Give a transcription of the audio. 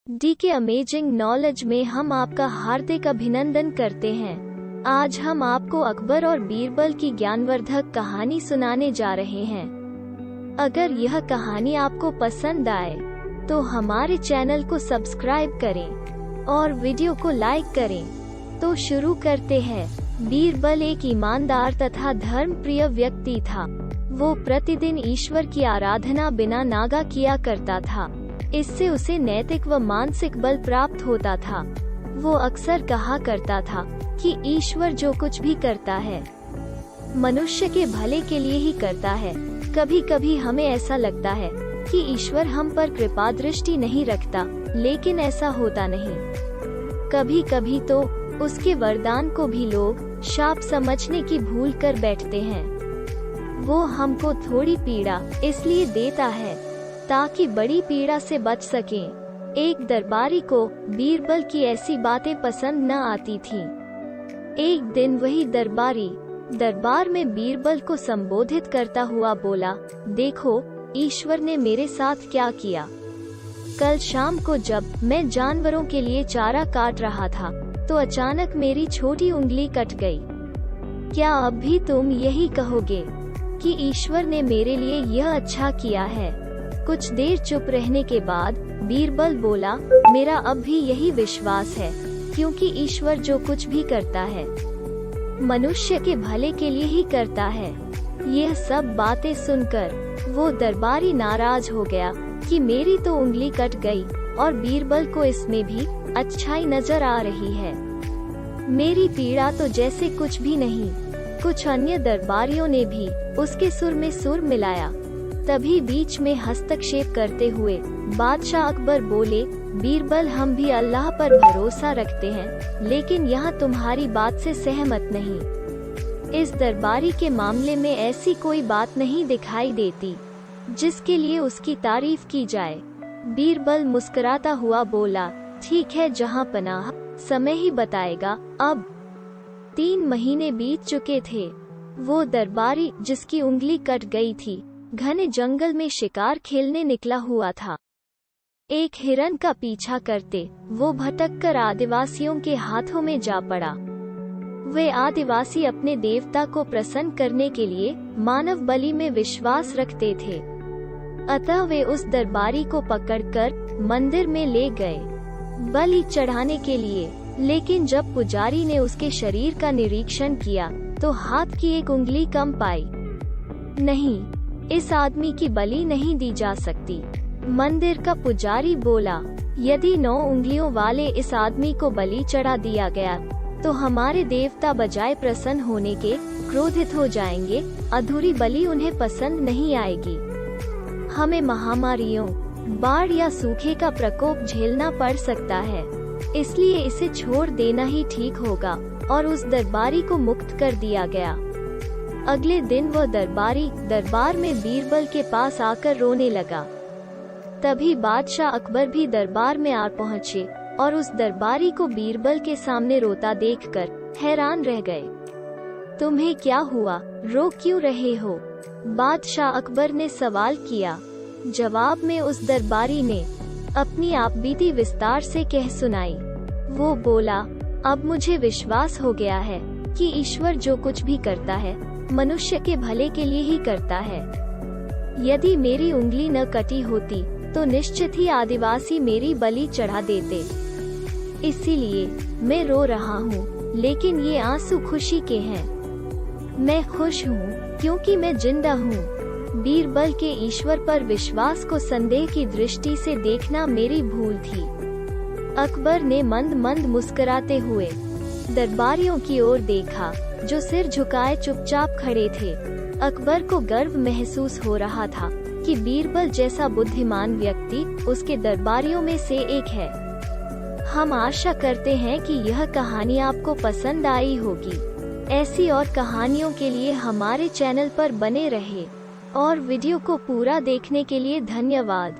D के amazing knowledge में हम आपका हार्दिक अभिनंदन करते हैं। आज हम आपको अकबर और बीरबल की ज्ञानवर्धक कहानी सुनाने जा रहे हैं। अगर यह कहानी आपको पसंद आए तो हमारे चैनल को सब्सक्राइब करें और वीडियो को लाइक करें। तो शुरू करते हैं। बीरबल एक ईमानदार तथा धर्मप्रिय व्यक्ति था। वो प्रतिदिन ईश्वर की आराधना बिना नागा किया करता था। इससे उसे नैतिक व मानसिक बल प्राप्त होता था। वो अक्सर कहा करता था कि ईश्वर जो कुछ भी करता है मनुष्य के भले के लिए ही करता है। कभी कभी हमें ऐसा लगता है कि ईश्वर हम पर कृपा दृष्टि नहीं रखता, लेकिन ऐसा होता नहीं। कभी कभी तो उसके वरदान को भी लोग शाप समझने की भूल कर बैठते हैं। वो हमको थोड़ी पीड़ा इसलिए देता है ताकि बड़ी पीड़ा से बच सकें। एक दरबारी को बीरबल की ऐसी बातें पसंद न आती थीं। एक दिन वही दरबारी दरबार में बीरबल को संबोधित करता हुआ बोला, देखो ईश्वर ने मेरे साथ क्या किया। कल शाम को जब मैं जानवरों के लिए चारा काट रहा था तो अचानक मेरी छोटी उंगली कट गई। क्या अब भी तुम यही कहोगे कि ईश्वर ने मेरे लिए यह अच्छा किया है? कुछ देर चुप रहने के बाद बीरबल बोला, मेरा अब भी यही विश्वास है, क्योंकि ईश्वर जो कुछ भी करता है मनुष्य के भले के लिए ही करता है। यह सब बातें सुनकर वो दरबारी नाराज हो गया कि मेरी तो उंगली कट गई और बीरबल को इसमें भी अच्छाई नजर आ रही है। मेरी पीड़ा तो जैसे कुछ भी नहीं। कुछ अन्य दरबारियों ने भी उसके सुर में सुर मिलाया। तभी बीच में हस्तक्षेप करते हुए बादशाह अकबर बोले, बीरबल हम भी अल्लाह पर भरोसा रखते हैं, लेकिन यहाँ तुम्हारी बात से सहमत नहीं। इस दरबारी के मामले में ऐसी कोई बात नहीं दिखाई देती जिसके लिए उसकी तारीफ की जाए। बीरबल मुस्कुराता हुआ बोला, ठीक है जहाँ पनाह समय ही बताएगा। अब 3 महीने बीत चुके थे। वो दरबारी जिसकी उंगली कट गई थी घने जंगल में शिकार खेलने निकला हुआ था। एक हिरन का पीछा करते वो भटककर आदिवासियों के हाथों में जा पड़ा। वे आदिवासी अपने देवता को प्रसन्न करने के लिए मानव बलि में विश्वास रखते थे। अतः वे उस दरबारी को पकड़कर मंदिर में ले गए बलि चढ़ाने के लिए। लेकिन जब पुजारी ने उसके शरीर का निरीक्षण किया तो हाथ की एक उंगली कम पाई। नहीं, इस आदमी की बलि नहीं दी जा सकती। मंदिर का पुजारी बोला, यदि 9 उंगलियों वाले इस आदमी को बलि चढ़ा दिया गया तो हमारे देवता बजाय प्रसन्न होने के क्रोधित हो जाएंगे। अधूरी बलि उन्हें पसंद नहीं आएगी। हमें महामारियों, बाढ़ या सूखे का प्रकोप झेलना पड़ सकता है, इसलिए इसे छोड़ देना ही ठीक होगा। और उस दरबारी को मुक्त कर दिया गया। अगले दिन वह दरबारी दरबार में बीरबल के पास आकर रोने लगा। तभी बादशाह अकबर भी दरबार में आ पहुँचे और उस दरबारी को बीरबल के सामने रोता देखकर हैरान रह गए। तुम्हें क्या हुआ, रो क्यों रहे हो? बादशाह अकबर ने सवाल किया। जवाब में उस दरबारी ने अपनी आपबीती विस्तार से कह सुनाई। वो बोला, अब मुझे विश्वास हो गया है कि ईश्वर जो कुछ भी करता है मनुष्य के भले के लिए ही करता है। यदि मेरी उंगली न कटी होती तो निश्चित ही आदिवासी मेरी बलि चढ़ा देते। इसीलिए मैं रो रहा हूँ, लेकिन ये आंसू खुशी के हैं। मैं खुश हूँ क्योंकि मैं जिंदा हूँ। बीरबल के ईश्वर पर विश्वास को संदेह की दृष्टि से देखना मेरी भूल थी। अकबर ने मंद मंद मुस्कुराते हुए दरबारियों की ओर देखा जो सिर झुकाए चुपचाप खड़े थे। अकबर को गर्व महसूस हो रहा था कि बीरबल जैसा बुद्धिमान व्यक्ति उसके दरबारियों में से एक है। हम आशा करते हैं कि यह कहानी आपको पसंद आई होगी। ऐसी और कहानियों के लिए हमारे चैनल पर बने रहे और वीडियो को पूरा देखने के लिए धन्यवाद।